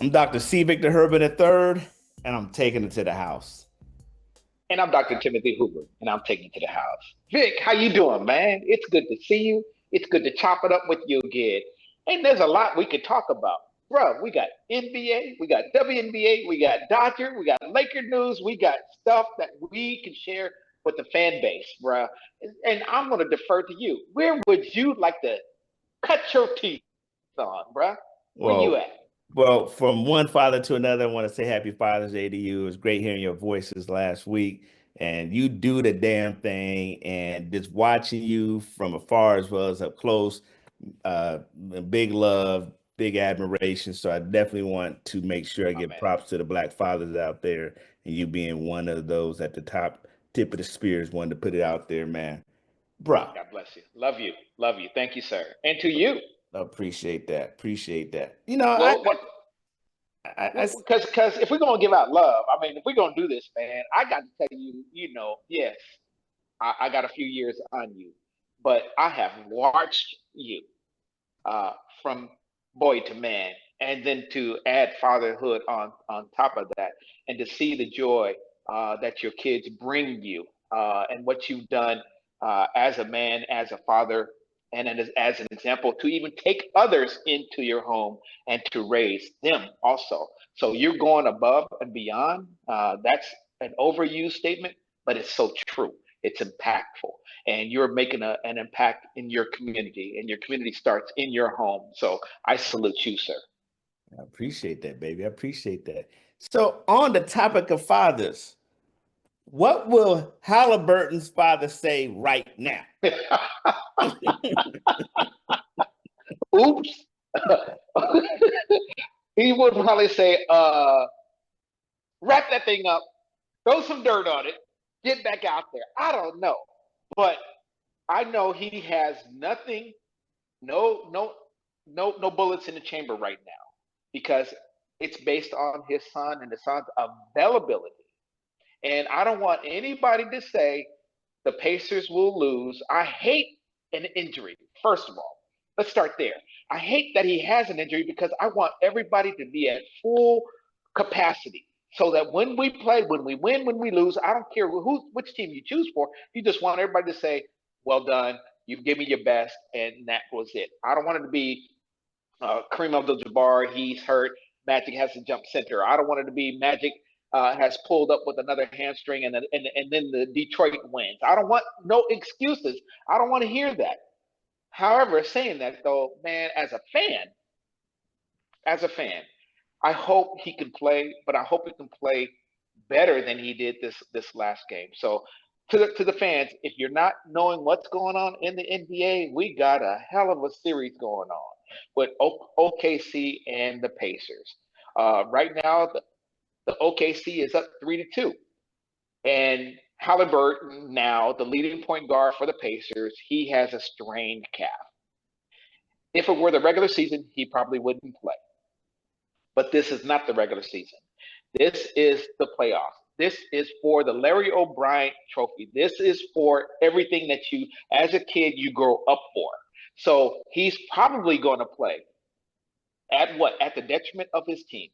I'm Dr. C. Victor Herbert III, and I'm taking it to the house. And I'm Dr. Timothy Hoover, and I'm taking it to the house. Vic, how you doing, man? It's good to see you. It's good to chop it up with you again. And there's a lot we could talk about. Bro, we got NBA, we got WNBA, we got Dodger, we got Laker news, we got stuff that we can share with the fan base, bro. And I'm going to defer to you. Where would you like to cut your teeth on, bro? Where you Well, at? well, from one father to another, I want to say Happy Father's Day to you. It was great hearing your voices last week, and you do the damn thing. And just watching you from afar as well as up close, uh, big love, big admiration. So I definitely want to make sure I My give man. props to the black fathers out there, and you being one of those at the top tip of the spears, wanting to put it out there, man. Bruh. God bless you. Love you. Love you. Thank you, sir. And to you. Appreciate that. Appreciate that. You know, Well, what I because if we're gonna give out love, I mean, if we're gonna do this, man, I got to tell you, yes, I got a few years on you, but I have watched you uh, from boy to man, and then to add fatherhood on top of that, and to see the joy that your kids bring you, and what you've done as a man, as a father, and as an example to even take others into your home and to raise them also. So you're going above and beyond. That's an overused statement, but it's so true. It's impactful, and you're making an impact in your community, and your community starts in your home. So I salute you, sir. appreciate that, baby. I appreciate that. So, on the topic of fathers, what will Halliburton's father say right now? Oops. He would probably say, wrap that thing up, throw some dirt on it, get back out there. I don't know. But I know he has nothing, no, no bullets in the chamber right now because it's based on his son and the son's availability. And I don't want anybody to say the Pacers will lose. I hate an injury, first of all. Let's start there. I hate that he has an injury because I want everybody to be at full capacity so that when we play, when we win, when we lose, I don't care which team you choose for. You just want everybody to say, well done, you've given me your best, and that was it. I don't want it to be Kareem Abdul-Jabbar, he's hurt. Magic has to jump center. I don't want it to be Magic has pulled up with another hamstring and then the Detroit wins. I don't want no excuses. I don't want to hear that. However, saying that though, man, as a fan, I hope he can play, but I hope he can play better than he did this last game. So to the fans, if you're not knowing what's going on in the NBA, we got a hell of a series going on with OKC and the Pacers. Right now, the OKC is up 3-2, and Halliburton, now the leading point guard for the Pacers, he has a strained calf. If it were the regular season, he probably wouldn't play. But this is not the regular season. This is the playoffs. This is for the Larry O'Brien trophy. This is for everything that you, as a kid, you grow up for. So he's probably going to play at what? At the detriment of his team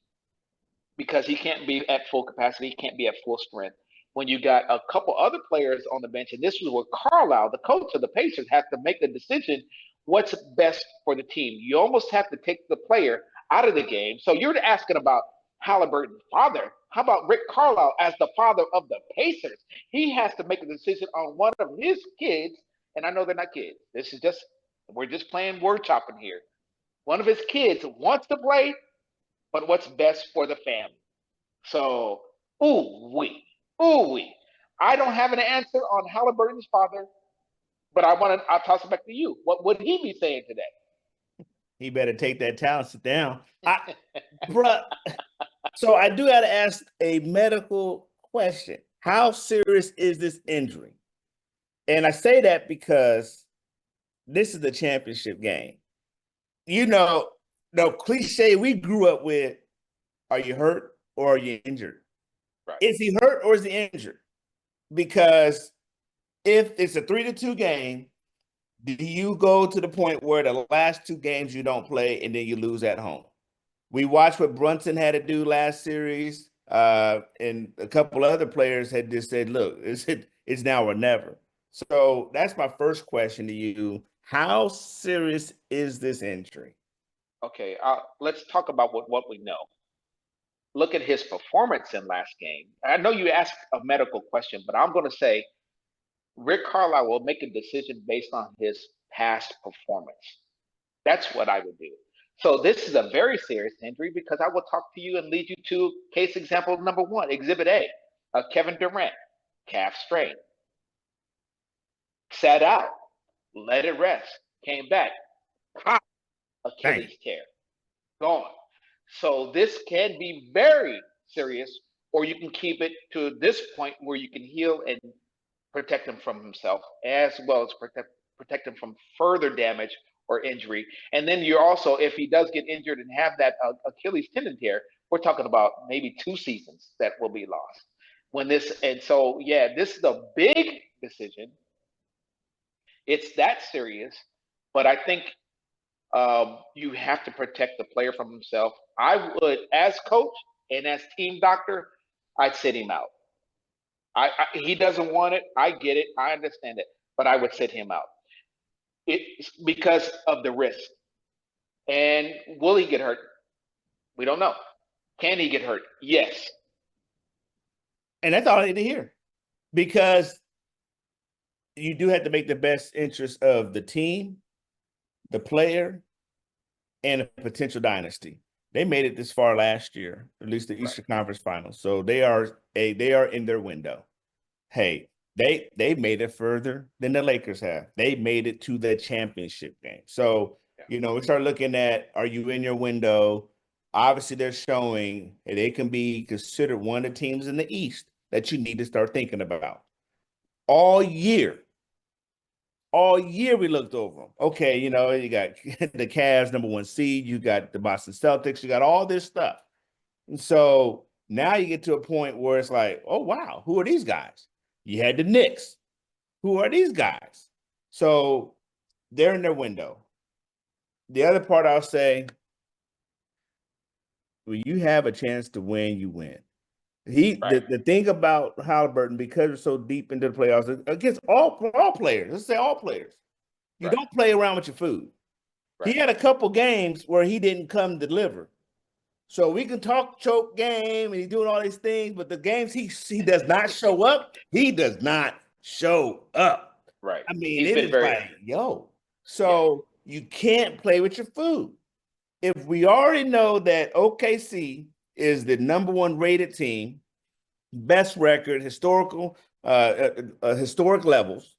because he can't be at full capacity. He can't be at full strength. When you got a couple other players on the bench, and this was where Carlisle, the coach of the Pacers, has to make the decision what's best for the team. You almost have to take the player out of the game. So you're asking about Halliburton's father. How about Rick Carlisle as the father of the Pacers? He has to make a decision on one of his kids, and I know they're not kids. This is just we're just playing word chopping here. One of his kids wants to play, but what's best for the family. So, ooh wee. I don't have an answer on Halliburton's father, but I'll toss it back to you. What would he be saying today? He better take that towel, sit down. Bruh. So I do got to ask a medical question. How serious is this injury? And I say that because this is the championship game. You know, the cliche we grew up with, are you hurt or are you injured? Right. Is he hurt or is he injured? Because if it's a 3-2 game, do you go to the point where the last two games you don't play and then you lose at home? We watched what Brunson had to do last series, and a couple other players had just said, "Look, it's now or never." So that's my first question to you: how serious is this injury? Okay, let's talk about what we know. Look at his performance in last game. I know you asked a medical question, but I'm going to say Rick Carlisle will make a decision based on his past performance. That's what I would do. So this is a very serious injury because I will talk to you and lead you to case example number one, Exhibit A, Kevin Durant, calf strain, sat out, let it rest, came back, pop, Dang. Achilles tear, gone. So this can be very serious, or you can keep it to this point where you can heal and protect him from himself, as well as protect him from further damage or injury. And then you're also, if he does get injured and have that Achilles tendon tear, we're talking about maybe 2 seasons that will be lost. When this, and so yeah, this is a big decision. It's that serious, but I think you have to protect the player from himself. I would, as coach and as team doctor, I'd sit him out. He doesn't want it. I get it. I understand it, but I would sit him out. It's because of the risk. And will he get hurt? We don't know. Can he get hurt? Yes. And that's all I need to hear, because you do have to make the best interest of the team, the player, and a potential dynasty. They made it this far last year, at least the Right. Eastern Conference Finals. So they are in their window. Hey, they made it further than the Lakers have. They made it to the championship game. So, Yeah. we start looking at, are you in your window? Obviously, they're showing they can be considered one of the teams in the East that you need to start thinking about. All year, we looked over them. Okay, you got the Cavs #1 seed, you got the Boston Celtics, you got all this stuff. And so now you get to a point where it's like, oh wow, who are these guys? You had the Knicks. Who are these guys? So they're in their window. The other part I'll say, when you have a chance to win, you win. Right. The thing about Halliburton, because we're so deep into the playoffs, against all players, let's say all players, you Right. don't play around with your food. He Right. had a couple games where he didn't come deliver. So we can talk choke game and he's doing all these things, but the games he does not show up, he does not show up. Right. I mean, He's it been is very, like, yo. yeah. So you can't play with your food. If we already know that OKC is the #1 rated team, best record, historic levels,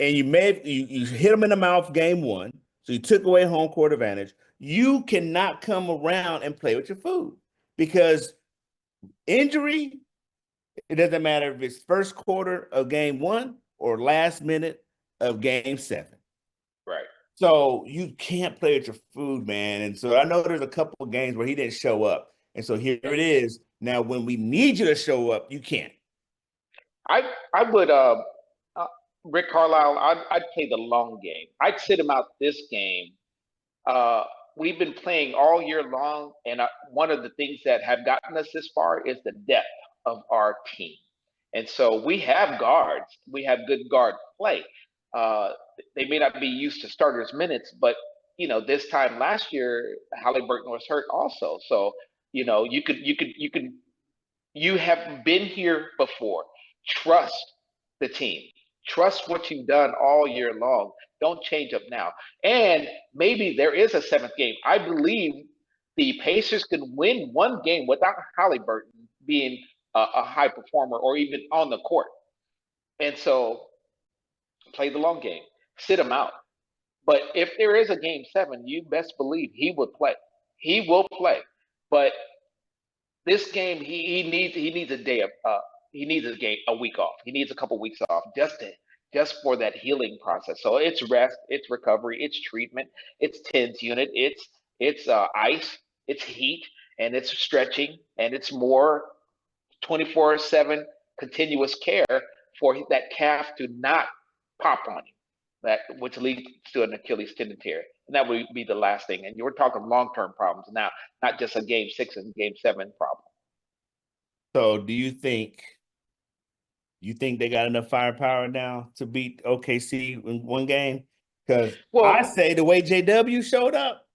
and you hit them in the mouth game one, so you took away home court advantage. You cannot come around and play with your food, because injury, it doesn't matter if it's first quarter of game one or last minute of game seven. Right. So you can't play with your food, man. And so I know there's a couple of games where he didn't show up. And so here Yep. it is. Now, when we need you to show up, you can't. I would uh Rick Carlisle, I'd play the long game. I'd sit him out this game. Uh we've been playing all year long, and one of the things that have gotten us this far is the depth of our team. And so we have guards. We have good guard play. Uh they may not be used to starters minutes, but this time last year Halliburton was hurt also. So, you have been here before. Trust the team. Trust what you've done all year long. Don't change up now. And maybe there is a seventh game. I believe the Pacers can win one game without Halliburton being a high performer or even on the court. And so play the long game, sit him out. But if there is a game seven, you best believe he would play. He will play. But this game, he needs a day of he needs a week off. He needs a couple weeks off just for that healing process. So it's rest, it's recovery, it's treatment, it's TENS unit, it's ice, it's heat, and it's stretching, and it's more 24/7 continuous care for that calf to not pop on you. which leads to an Achilles tendon tear, and that would be the last thing. And you're talking long-term problems now, not just a Game 6 and Game 7 problem. So, do you think they got enough firepower now to beat OKC in one game? Because I Well, say the way JW showed up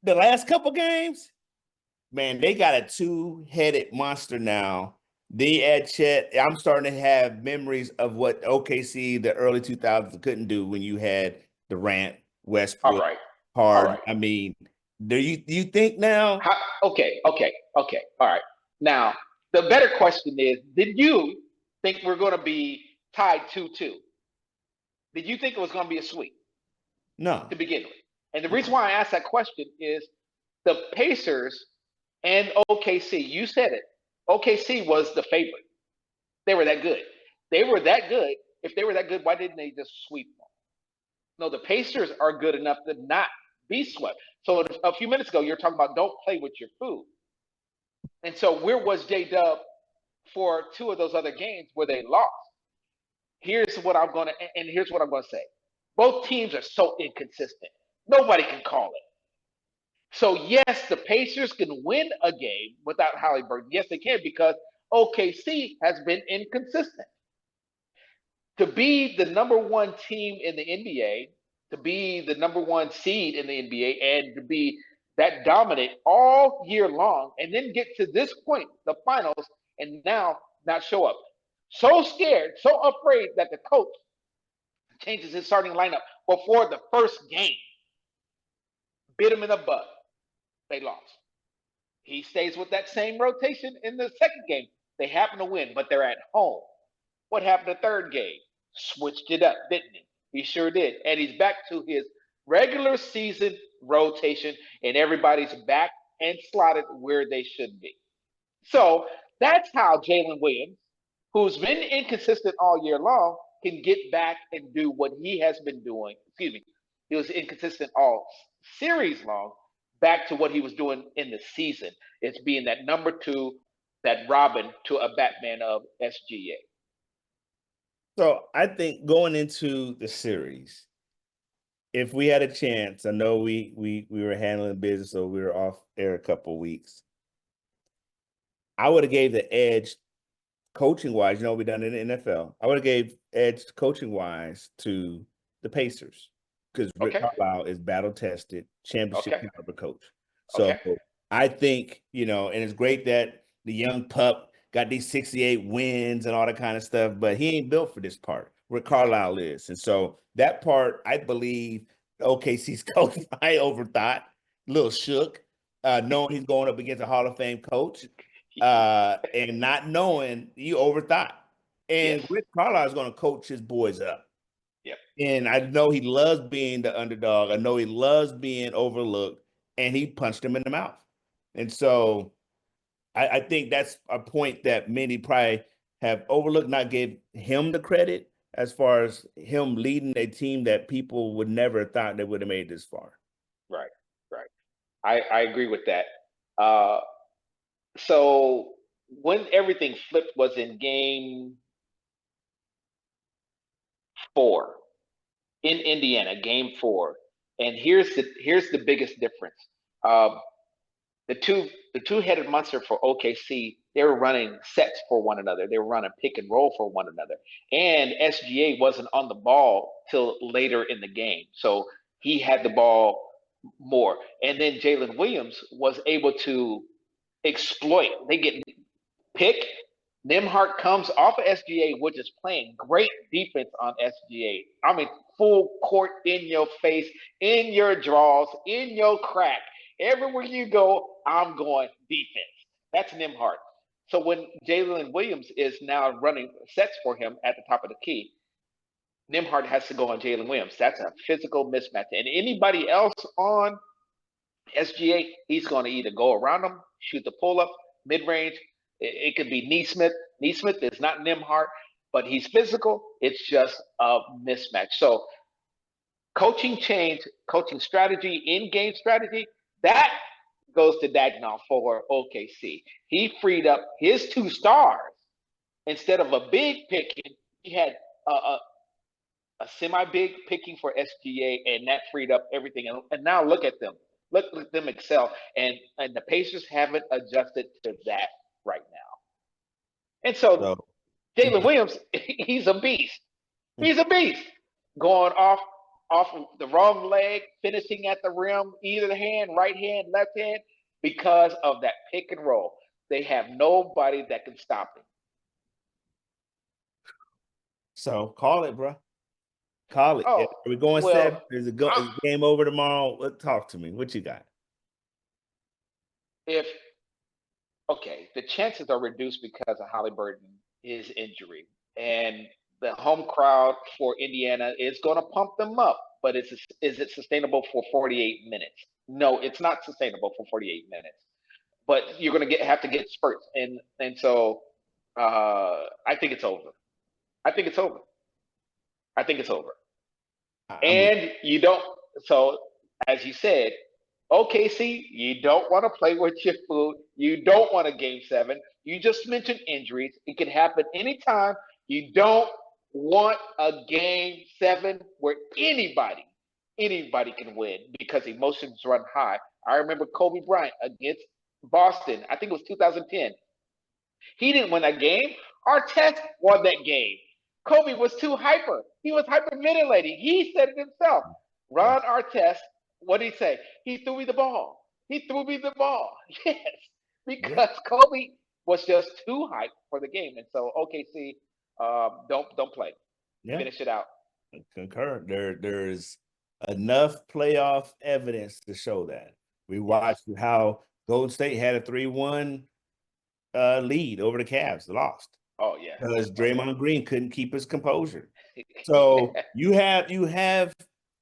the last couple games, man, they got a two-headed monster now. They add Chet. I'm starting to have memories of what OKC the early 2000s couldn't do when you had Durant, all Westbrook, right, all Harden. right. I mean, do you think now? How, okay, okay, okay. All right. Now, the better question is, did you think we're going to be tied 2-2? Did you think it was going to be a sweep No. to begin with? And the reason why I asked that question is the Pacers and OKC, you said it. OKC was the favorite. They were that good. They were that good. If they were that good, why didn't they just sweep them? No, the Pacers are good enough to not be swept. So a few minutes ago, you're talking about don't play with your food. And so where was J Dub for two of those other games where they lost? Here's what I'm gonna and here's what I'm gonna say. Both teams are so inconsistent. Nobody can call it. So yes, the Pacers can win a game without Halliburton. Yes, they can because OKC has been inconsistent. To be the number one team in the NBA, to be the number one seed in the NBA, and to be that dominant all year long, and then get to this point, the finals, and now not show up. So scared, so afraid that the coach changes his starting lineup before the first game. Bit him in the butt. They lost. He stays with that same rotation in the second game. They happen to win, but they're at home. What happened the third game? Switched it up, didn't he? He sure did. And he's back to his regular season rotation, and everybody's back and slotted where they should be. So that's how Jalen Williams, who's been inconsistent all year long, can get back and do what he has been doing. Excuse me. He was inconsistent all series long, back to what he was doing in the season. It's being that number two, that Robin to a Batman of SGA. So I think going into the series, if we had a chance, I know we were handling business, so we were off air a couple of weeks. I would have gave the edge coaching wise. We done it in the NFL. I would have gave edge coaching wise to the Pacers because Rick Okay. Carlisle is battle tested, championship Okay. caliber coach. So Okay. I think and it's great that the young pup got these 68 wins and all that kind of stuff, but he ain't built for this part. Rick Carlisle is, and so that part I believe OKC's coach I overthought, a little shook, knowing he's going up against a Hall of Fame coach and not knowing you overthought. And Yes. Rick Carlisle is going to coach his boys up. Yep. And I know he loves being the underdog. I know he loves being overlooked, and he punched him in the mouth. And so I think that's a point that many probably have overlooked, not gave him the credit as far as him leading a team that people would never have thought they would have made this far. Right. Right. I agree with that. So when everything flipped was in game 4 in Indiana, game 4. And here's the biggest difference. Uh, the two-headed monster for OKC, they were running sets for one another. They were running pick and roll for one another. And SGA wasn't on the ball till later in the game. So he had the ball more. And then Jalen Williams was able to exploit. They get pick. Nimhart comes off of SGA, which is playing great defense on SGA. I mean, full court in your face, in your draws, in your crack. Everywhere you go, I'm going defense. That's Nimhart. So when Jalen Williams is now running sets for him at the top of the key, Nimhart has to go on Jalen Williams. That's a physical mismatch. And anybody else on SGA, he's going to either go around him, shoot the pull up, mid range. It could be Neesmith. Neesmith is not Nimhart, but he's physical. It's just a mismatch. So coaching change, coaching strategy, in-game strategy, that goes to Dagnall for OKC. He freed up his 2 stars instead of a big picking. He had a semi-big picking for SGA, and that freed up everything. And now look at them. Look at them excel. And the Pacers haven't adjusted to that right now. And so So Jalen Williams, he's a beast. He's a beast. Going off of the wrong leg, finishing at the rim, either hand, right hand, left hand, because of that pick and roll. They have nobody that can stop him. so call it, bro. Call it. Oh, Are we going well, 7? Is a game over tomorrow? Talk to me. What you got? if okay, the chances are reduced because of Halliburton, his injury, and the home crowd for Indiana is going to pump them up. But is it sustainable for 48 minutes? No, it's not sustainable for 48 minutes. But you're going to have to get spurts, and so I think it's over. I think it's over. I think it's over. I'm with And you don't. So as you said, OKC, you don't want to play with your food. You don't want a game 7. You just mentioned injuries. It can happen anytime. You don't want a game 7 where anybody can win because emotions run high. I remember Kobe Bryant against Boston. I think it was 2010. He didn't win that game. Artest won that game. Kobe was too hyper. He was hyperventilating. He said it himself. you. Ron Artest, what did he say? He threw me the ball. He threw me the ball. Yes, Yeah. because Kobe was just too hyped for the game, and so OKC, don't play. Yeah. Finish it out. Concur. There's enough playoff evidence to show that. We watched how Golden State had a 3-1 lead over the Cavs, lost Oh yeah. because Oh Draymond Green couldn't keep his composure. yeah. So you have,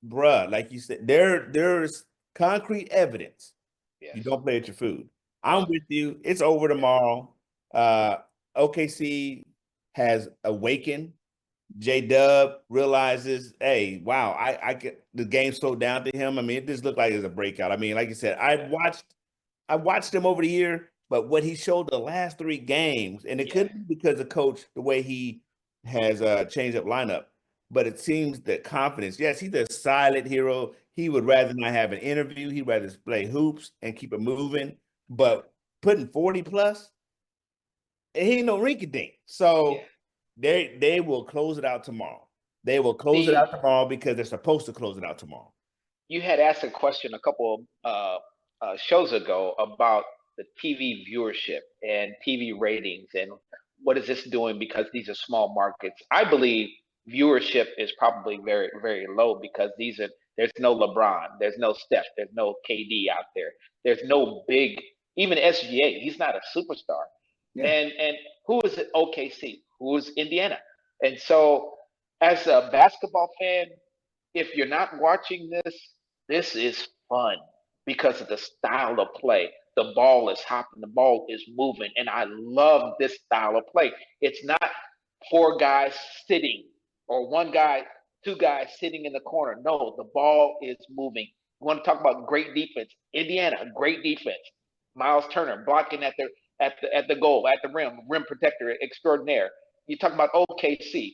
bruh, like you said, there's concrete evidence. You Yes. don't play with your food. I'm No. with you. It's over tomorrow. OKC has awakened. J-Dub realizes, hey, wow, I get the game slowed down to him. I mean, it just looked like it was a breakout. I mean, like you said, I watched him over the year, but what he showed the last 3 games, and it Yeah. could be because of coach, the way he has changed up lineup, but it seems that confidence, yes, he's a silent hero. He would rather not have an interview. He'd rather play hoops and keep it moving. But putting 40 plus, he ain't no rinky dink. Yeah. So they will close it out tomorrow. They will close it out See, tomorrow because they're supposed to close it out tomorrow. you had asked a question a couple of shows ago about the TV viewership and TV ratings and what is this doing because these are small markets. I believe viewership is probably very, very low because there's no LeBron, there's no Steph, there's no KD out there. There's no big, even SGA, he's not a superstar. Yeah. And who is it? OKC, who is Indiana? And so as a basketball fan, if you're not watching this is fun because of the style of play. The ball is hopping, the ball is moving, and I love this style of play. It's not 4 guys sitting or 1 guy, 2 guys sitting in the corner. No, the ball is moving. You want to talk about great defense? Indiana, great defense. Miles Turner blocking at the goal, at the rim protector extraordinaire. You talk about OKC,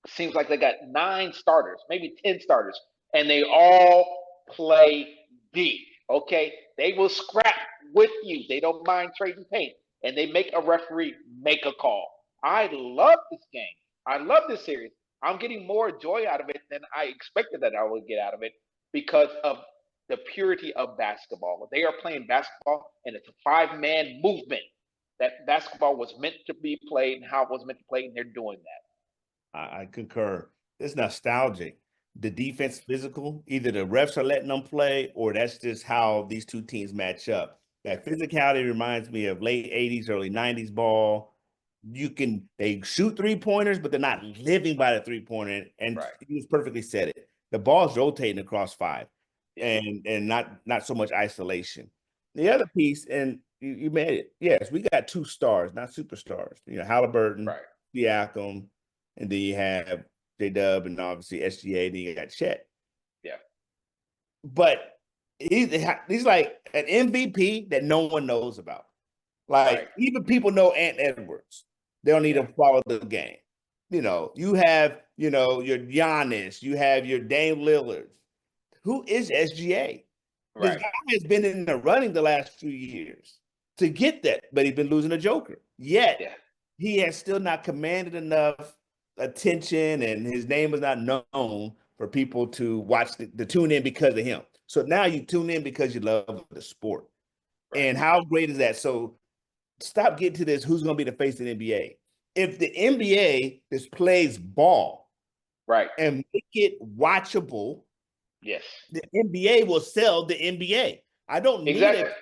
seems like they got 9 starters, maybe 10 starters, and they all play deep. Okay, they will scrap with you. They don't mind trading paint, and they make a referee make a call. I love this game. I love this series. I'm getting more joy out of it than I expected that I would get out of it because of the purity of basketball. They are playing basketball, and it's a 5-man movement. That basketball was meant to be played and how it was meant to play, and they're doing that. I concur. It's nostalgic. The defense physical, either the refs are letting them play or that's just how these two teams match up. That physicality reminds me of late 80s, early 90s ball. They shoot 3-pointers, but they're not living by the 3-pointer. And Right. you just perfectly said it. The ball's rotating across 5 Yeah. and not so much isolation. The other piece, and you made it. Yes, we got 2 stars, not superstars. Halliburton, Right. Siakam, and then you have J-Dub and obviously SGA, then you got Chet. Yeah. But he's like an MVP that no one knows about. Like, Right. even people know Ant Edwards. They don't need Yeah. to follow the game. You have, your Giannis, you have your Dame Lillard. Who is SGA? This Right. guy has been in the running the last few years to get that, but he's been losing a joker. Yet Yeah. he has still not commanded enough attention, and his name is not known for people to watch to tune in because of him. So now you tune in because you love the sport. Right. And how great is that? So stop getting to this. Who's going to be the face of the NBA? If the NBA displays ball Right. and make it watchable, Yes. the NBA will sell the NBA. I don't need Exactly. it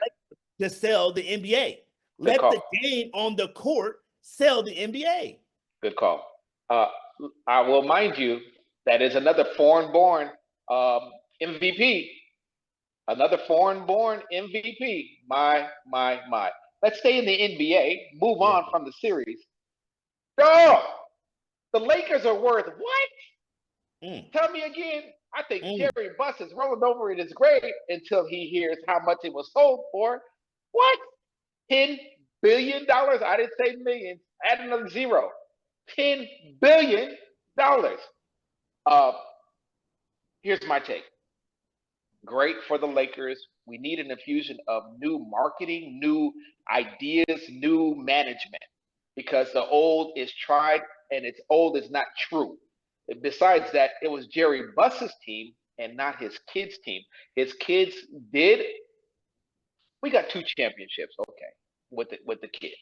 to sell the NBA. Good Let the call. game on the court sell the NBA. Good call. Uh, I will mind you that is another foreign-born MVP. Another foreign-born MVP. My. Let's stay in the NBA. Move Yeah. on from the series. Oh, the Lakers are worth what? Mm, Tell me again. I think mm. Jerry Buss is rolling over in his grave until he hears how much it was sold for. What? $10 billion? I didn't say millions. Add another zero. $10 billion. Uh, here's my take. Great for the Lakers. We need an infusion of new marketing, new ideas, new management, because the old is tried and it's old is not true. Besides that, it was Jerry Buss's team and not his kids' team. His kids did. We got 2 championships, okay, with the kids,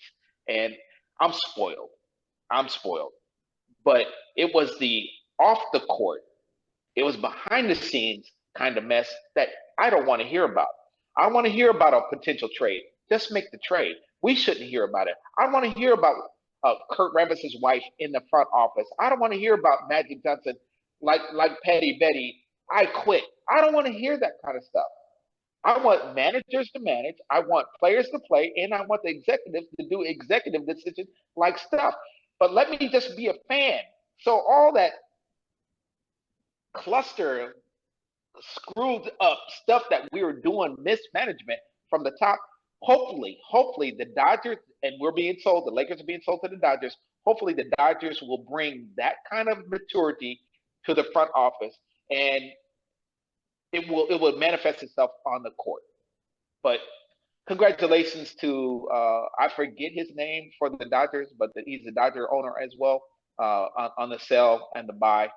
and I'm spoiled. I'm spoiled. But it was the off the court, it was behind the scenes kind of mess that I don't want to hear about. I want to hear about a potential trade. Just make the trade. We shouldn't hear about it. I want to hear about Kurt Rambis's wife in the front office. I don't want to hear about Magic Johnson like Patty Betty. I quit. I don't want to hear that kind of stuff. I want managers to manage. I want players to play, and I want the executives to do executive decision like stuff. But let me just be a fan. So all that cluster screwed up stuff that we were doing mismanagement from the top. Hopefully the Dodgers, and we're being sold, the Lakers are being sold to the Dodgers. Hopefully the Dodgers will bring that kind of maturity to the front office, and it will manifest itself on the court. But congratulations to I forget his name for the Dodgers, but he's the Dodger owner as well, on the sell and the buy.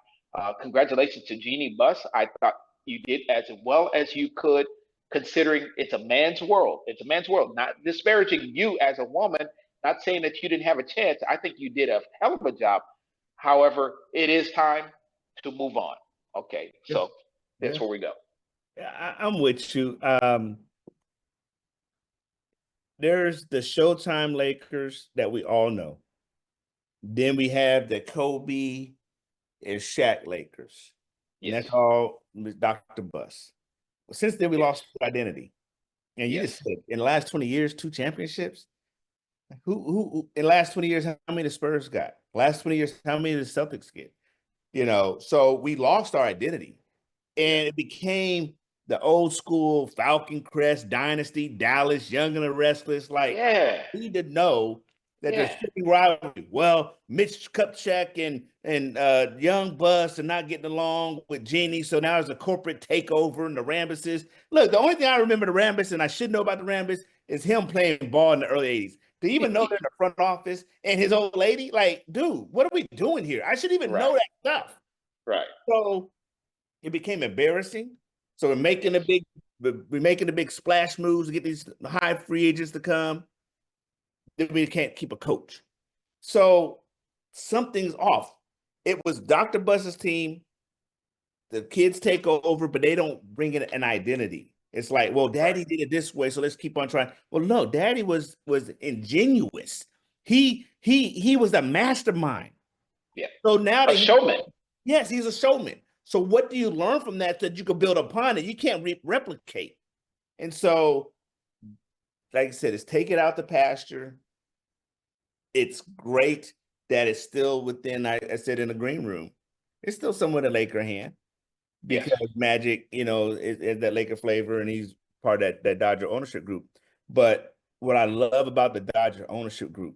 Congratulations to Jeannie Buss. I thought you did as well as you could, considering it's a man's world. It's a man's world. Not disparaging you as a woman, not saying that you didn't have a chance. I think you did a hell of a job. However, it is time to move on. Okay, Yeah, so that's yeah, where we go. yeah. I'm with you. There's the Showtime Lakers that we all know. Then we have the Kobe and Shaq Lakers, and Yes, that's all Dr. Buss. Since then, we yes, lost identity. And you yes. just said in the last 20 years, 2 championships. Who in the last 20 years, how many the Spurs got? Last 20 years, how many the Celtics get? So we lost our identity. Yeah, And it became the old school Falcon Crest Dynasty, Dallas, Young and the Restless. Like, yeah, we need to know that there's yeah. shipping rivalry. Well, Mitch Kupchak and Young Buss are not getting along with Jeannie, so now there's a corporate takeover and the Rambuses. Look, the only thing I remember the Rambus, and I should know about the Rambus, is him playing ball in the early 80s. To even know they're in the front office and his old lady, like, dude, what are we doing here? I should even know Right, that stuff. right. So it became embarrassing. So Yes, we're making the big splash moves to get these high free agents to come. Then we can't keep a coach. So something's off. It was Dr. Buss's team. The kids take over, but they don't bring in an identity. It's like, well, right. daddy did it this way, so let's keep on trying. Well, no, daddy was ingenuous. He was a mastermind. Yeah. So now A that showman. yes, he's a showman. So what do you learn from that you can build upon it? You can't replicate. And so, like I said, it's take it out the pasture. It's great that it's still within, I said in the green room, it's still somewhat a Laker hand Yes. because Magic, is that Laker flavor and he's part of that Dodger ownership group. But what I love about the Dodger ownership group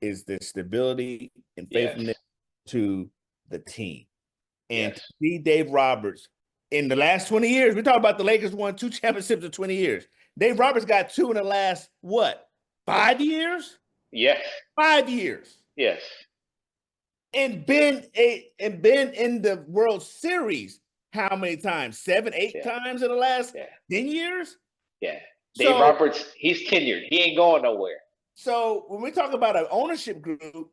is the stability and Yes. faithfulness to the team. And Yes. to see Dave Roberts in the last 20 years, we talk about the Lakers won 2 championships in 20 years. Dave Roberts got 2 in the last, what, 5 years? Yes. 5 years. Yes. And been in the World Series how many times? 7, 8 Yeah. times in the last Yeah. 10 years? Yeah. Dave So, Roberts, he's tenured. He ain't going nowhere. so when we talk about an ownership group,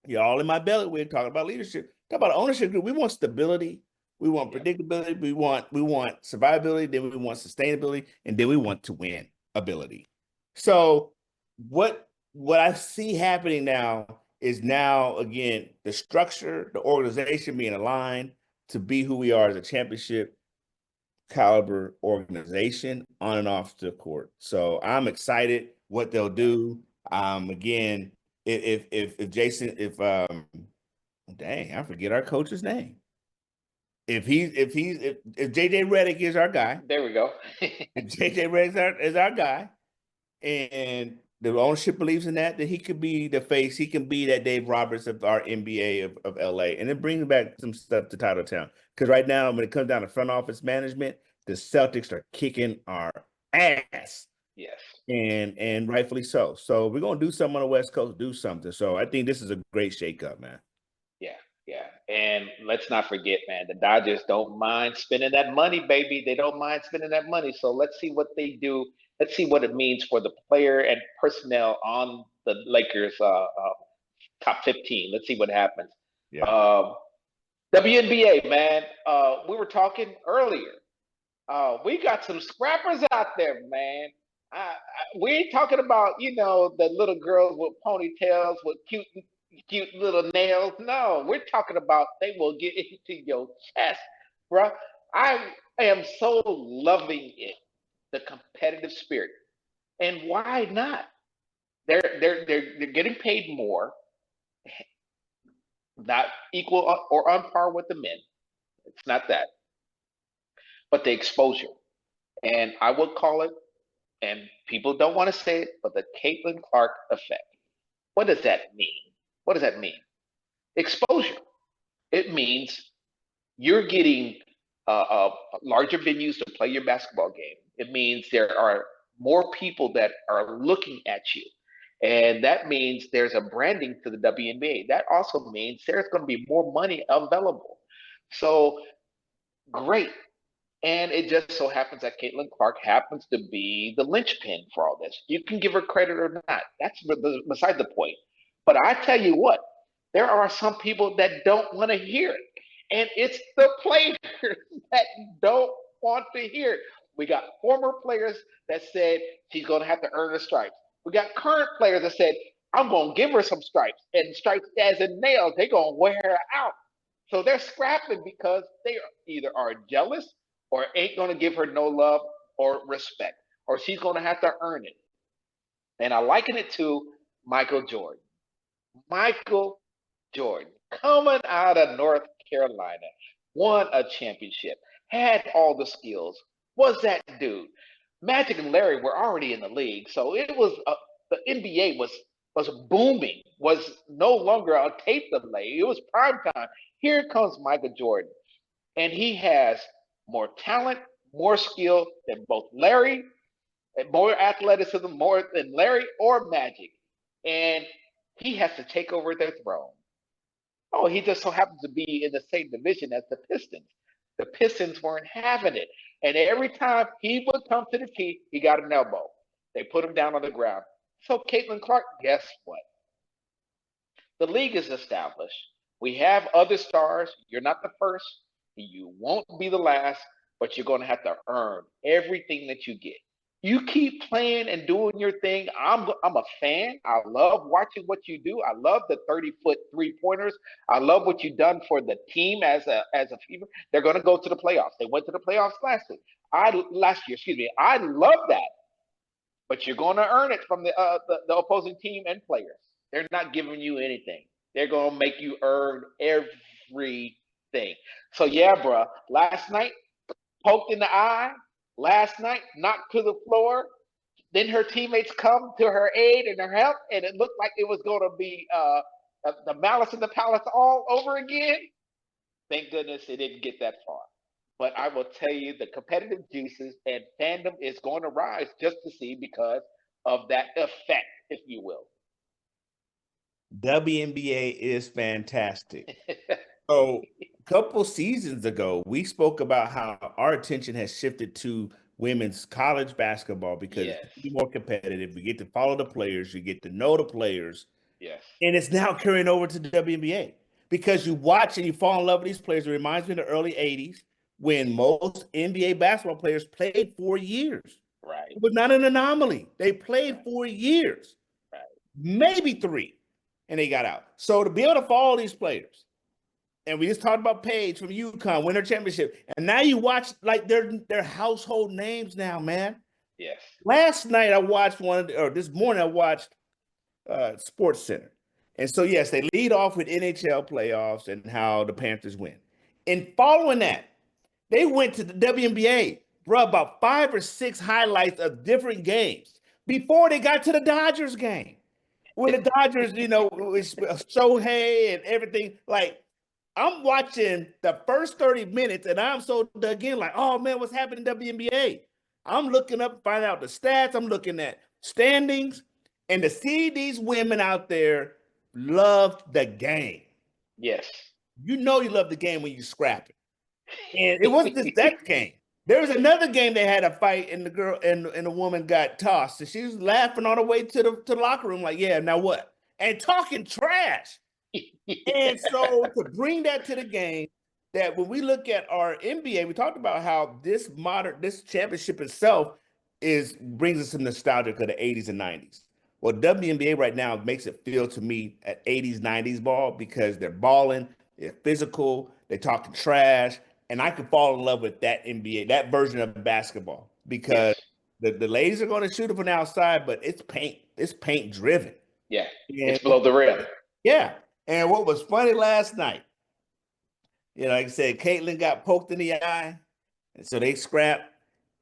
you're all in my belly. We're talking about leadership. Talk about an ownership group. We want stability. We want predictability. We want survivability. Then we want sustainability, and then we want to win ability. So what I see happening now is again the structure, the organization being aligned to be who we are as a championship caliber organization on and off the court. So I'm excited what they'll do. Again, if Jason, dang, I forget our coach's name. If JJ Redick is our guy, There we go. if JJ Redick is our guy, and the ownership believes in that, then he could be the face. He can be that Dave Roberts of our NBA of LA, and then bring back some stuff to Titletown. Because right now, when it comes down to front office management, the Celtics are kicking our ass. Yes. And rightfully so. So we're gonna do something on the West Coast, do something. So I think this is a great shakeup, man. Yeah. Yeah. And let's not forget, man, the Dodgers don't mind spending that money, baby. They don't mind spending that money. So let's see what they do. Let's see what it means for the player and personnel on the Lakers top 15. Let's see what happens. Yeah. WNBA, man. We were talking earlier. We got some scrappers out there, man. We ain't talking about the little girls with ponytails with cute little nails. No, we're talking about they will get into your chest, bro. I am so loving it, the competitive spirit, and why not? They're getting paid more, not equal or on par with the men. It's not that, but the exposure, and I would call it, and people don't want to say it, but the Caitlin Clark effect. What does that mean? What does that mean? Exposure. It means you're getting larger venues to play your basketball game. It means there are more people that are looking at you. And that means there's a branding to the WNBA. That also means there's going to be more money available. So great. And it just so happens that Caitlin Clark happens to be the linchpin for all this. You can give her credit or not. That's beside the point. But I tell you what, there are some people that don't want to hear it. And it's the players that don't want to hear it. We got former players that said she's going to have to earn the stripes. We got current players that said, I'm going to give her some stripes. And stripes as in nails, they're going to wear her out. So they're scrapping because they either are jealous or ain't going to give her no love or respect, or she's going to have to earn it. And I liken it to Michael Jordan. Michael Jordan, coming out of North Carolina, won a championship, had all the skills, was that dude. Magic and Larry were already in the league, so it was the NBA was booming, was no longer a tape delay. It was prime time. Here comes Michael Jordan, and he has more talent, more skill than both Larry, and more athleticism, more than Larry or Magic, and he has to take over their throne. Oh, he just so happens to be in the same division as the Pistons. The Pistons weren't having it. And every time he would come to the key, he got an elbow. They put him down on the ground. So Caitlin Clark, guess what? The league is established. We have other stars. You're not the first. You won't be the last, but you're going to have to earn everything that you get. You keep playing and doing your thing. I'm a fan. I love watching what you do. I love the 30-foot 3-pointers. I love what you've done for the team as a fever. They're going to go to the playoffs. They went to the playoffs last year. Excuse me. I love that, but you're going to earn it from the opposing team and players. They're not giving you anything. They're going to make you earn everything. So yeah, bro. Last night, poked in the eye. Last night, knocked to the floor. Then her teammates come to her aid and her help, and it looked like it was going to be the Malice in the Palace all over again. Thank goodness it didn't get that far. But I will tell you, the competitive juices and fandom is going to rise just to see because of that effect, if you will. WNBA is fantastic. So a couple seasons ago, we spoke about how our attention has shifted to women's college basketball because Yes, it's more competitive. We get to follow the players, you get to know the players, yes, and it's now carrying over to the WNBA because you watch and you fall in love with these players. It reminds me of the early 80s when most NBA basketball players played 4 years. right, It was not an anomaly. They played right, 4 years, right. maybe three, and they got out. So to be able to follow these players, and we just talked about Paige from UConn, winner championship, and now you watch like they're household names now, man. Yes, Last night I watched or this morning I watched Sports Center, and so yes, they lead off with NHL playoffs and how the Panthers win, and following that, they went to the WNBA, bro, about 5 or 6 highlights of different games before they got to the Dodgers game. When the Dodgers, Shohei and everything, like I'm watching the first 30 minutes and I'm so dug in, like, oh man, what's happening in WNBA? I'm looking up, finding out the stats. I'm looking at standings, and to see these women out there loved the game. yes. You love the game when you scrap it. And it wasn't just that game. There was another game they had a fight, and the girl and the woman got tossed, and she was laughing all the way to the locker room, like, "Yeah, now what?" And talking trash. And so to bring that to the game, that when we look at our NBA, we talked about how this championship itself is brings us some nostalgia of the 80s and 90s. Well, WNBA right now makes it feel to me at 80s, 90s ball because they're balling, they're physical, they're talking trash, and I could fall in love with that NBA, that version of basketball Yes, because the ladies are going to shoot it from the outside, but it's paint driven. yeah. And It's below the rim. yeah. And what was funny last night, like I said, Caitlin got poked in the eye, and so they scrapped.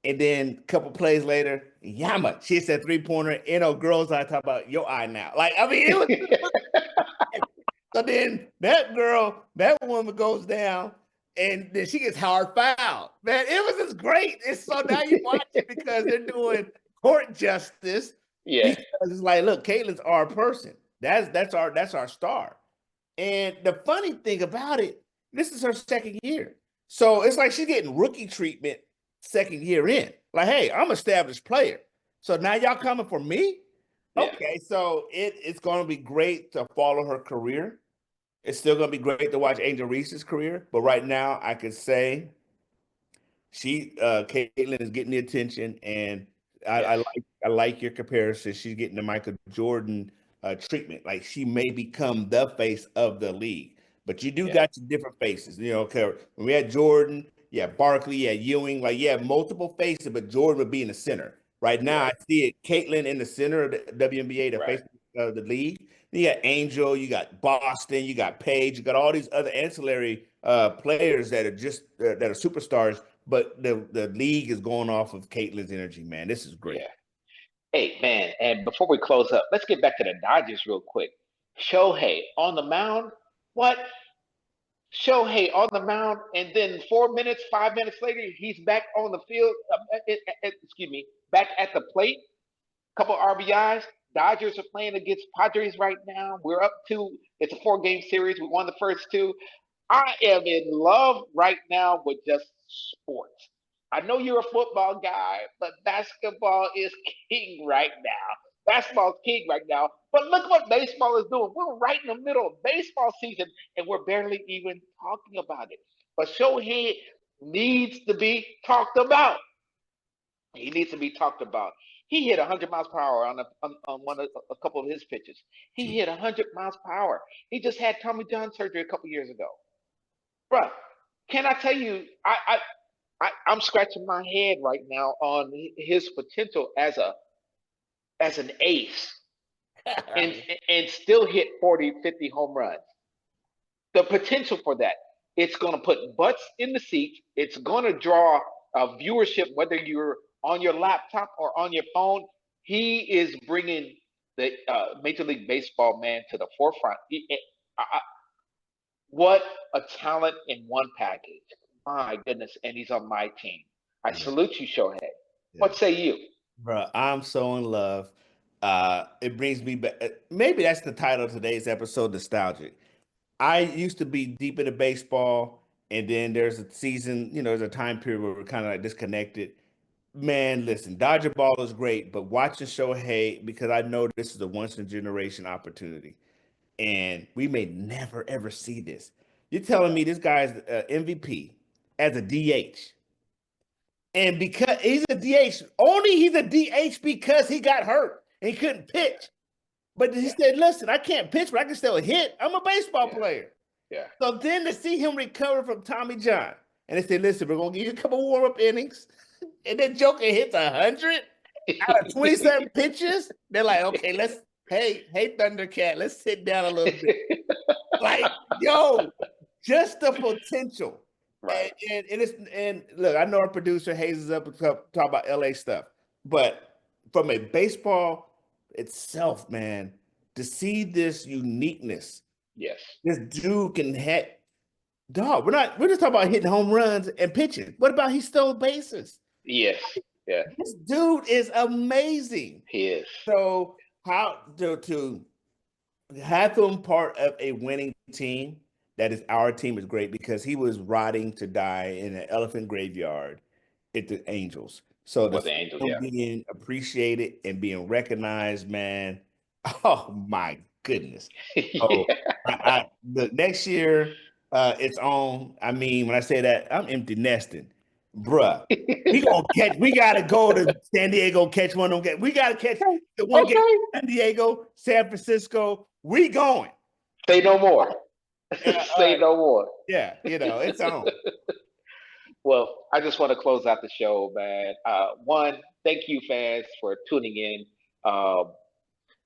And then a couple plays later, Yama, she said 3-pointer. Girls I talk about your eye now. Like, I mean, it was so then that woman goes down and then she gets hard fouled. Man, it was just great. It's so now you watch it because they're doing court justice Yeah, because it's like, look, Caitlin's our person. That's our star. And the funny thing about it, this is her second year. So it's like she's getting rookie treatment second year in. Like, hey, I'm an established player. So now y'all coming for me? yeah, Okay, so it's going to be great to follow her career. It's still going to be great to watch Angel Reese's career. But right now, I could say Caitlin is getting the attention, and I, yes, I like I like your comparison. She's getting the Michael Jordan treatment. Like she may become the face of the league, but you do yeah, got your different faces. When we had Jordan, yeah, Barkley, yeah, Ewing, like yeah, multiple faces, but Jordan would be in the center. Right now, I right, see it. Caitlin in the center of the WNBA, the right. face of the league. You got Angel, you got Boston, you got Paige, you got all these other ancillary players that are just that are superstars, but the league is going off of Caitlin's energy, man. This is great. Yeah. Hey, man, and before we close up, let's get back to the Dodgers real quick. Shohei on the mound. What? Shohei on the mound, and then 4 minutes, 5 minutes later, he's back on the field. Excuse me, back at the plate. Couple RBIs. Dodgers are playing against Padres right now. We're up to it's a 4 game series. We won the first two. I am in love right now with just sports. I know you're a football guy, but basketball is king right now. Basketball is king right now. But look what baseball is doing. We're right in the middle of baseball season, and we're barely even talking about it. But Shohei needs to be talked about. He needs to be talked about. He hit 100 miles per hour on a couple of his pitches. He True. hit 100 miles per hour. He just had Tommy John surgery a couple years ago. Bruh, can I tell you, I'm scratching my head right now on his potential as an ace and and still hit 40, 50 home runs. The potential for that. It's going to put butts in the seats. It's going to draw a viewership, whether you're on your laptop or on your phone. He is bringing the Major League Baseball man to the forefront. What a talent in one package. My goodness, and he's on my team. I Yeah, salute you, Shohei. yeah. What say you? Bro, I'm so in love. It brings me back. Maybe that's the title of today's episode, Nostalgic. I used to be deep into baseball, and then there's a season, there's a time period where we're kind of like disconnected. Man, listen, Dodger ball is great, but watching Shohei, because I know this is a once in a generation opportunity, and we may never ever see this. You're telling me this guy's MVP as a DH, and because he's a DH, only he's a DH because he got hurt and he couldn't pitch. But he Yeah, said, "Listen, I can't pitch, but I can still hit. I'm a baseball yeah, player." yeah, So then to see him recover from Tommy John, and they said, "Listen, we're gonna give you a couple warm up innings," and then Joker hits 100 out of 27 pitches. They're like, "Okay, hey Thundercat, let's sit down a little bit." Like, yo, just the potential. right. And look, I know our producer hazes up and talk about LA stuff, but from a baseball itself, man, to see this uniqueness, Yes, this dude can hit. Dog, we're just talking about hitting home runs and pitching. What about he stole bases? yes, yeah, This dude is amazing. he is. So how to have him part of a winning team that is our team is great because he was rotting to die in an elephant graveyard at the Angels. So to For the see Angels, him yeah. being appreciated and being recognized, man, oh my goodness. So Yeah. the next year it's on. I mean, when I say that, I'm empty nesting. Bruh. We gotta go to San Diego, catch one of them games. We gotta catch the one game Okay. San Diego, San Francisco. We going. Say no more. Say Uh, no more. yeah, it's on. Well, I just want to close out the show, man. One, thank you, fans, for tuning in.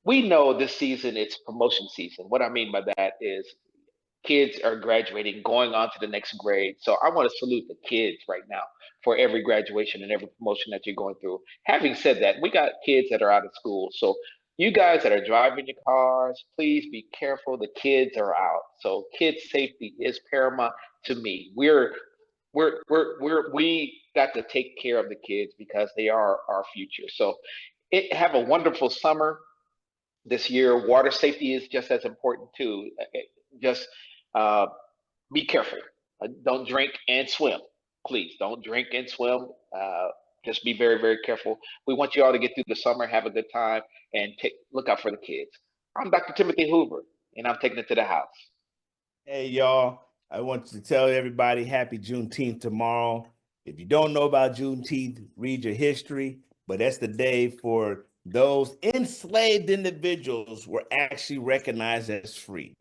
We know this season it's promotion season. What I mean by that is kids are graduating, going on to the next grade. So I want to salute the kids right now for every graduation and every promotion that you're going through. Having said that, we got kids that are out of school. So you guys that are driving your cars, please be careful. The kids are out. So kids safety is paramount to me. We got to take care of the kids because they are our future. So have a wonderful summer this year. Water safety is just as important too. Just uh, be careful. Don't drink and swim. Please don't drink and swim. Just be very, very careful. We want you all to get through the summer, have a good time, and look out for the kids. I'm Dr. Timothy Hoover, and I'm taking it to the house. Hey, y'all, I want to tell everybody happy Juneteenth tomorrow. If you don't know about Juneteenth, read your history, but that's the day for those enslaved individuals were actually recognized as free.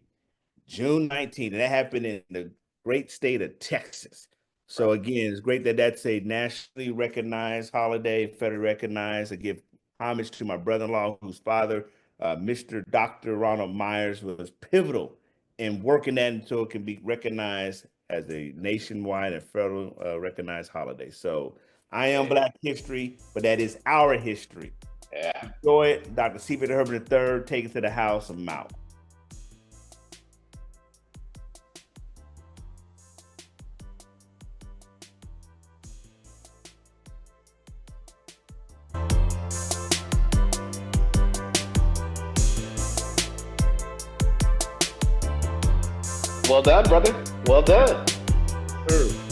June 19th, and that happened in the great state of Texas. So again, it's great that that's a nationally recognized holiday, federally recognized. I give homage to my brother-in-law, whose father, Mr. Dr. Ronald Myers, was pivotal in working that until it can be recognized as a nationwide and federal recognized holiday. So I am Yeah. Black history, but that is our history. Yeah. Enjoy it. Dr. Stephen Herbert III, take it to the house. I'm out. Well done, brother. Well done. Sure.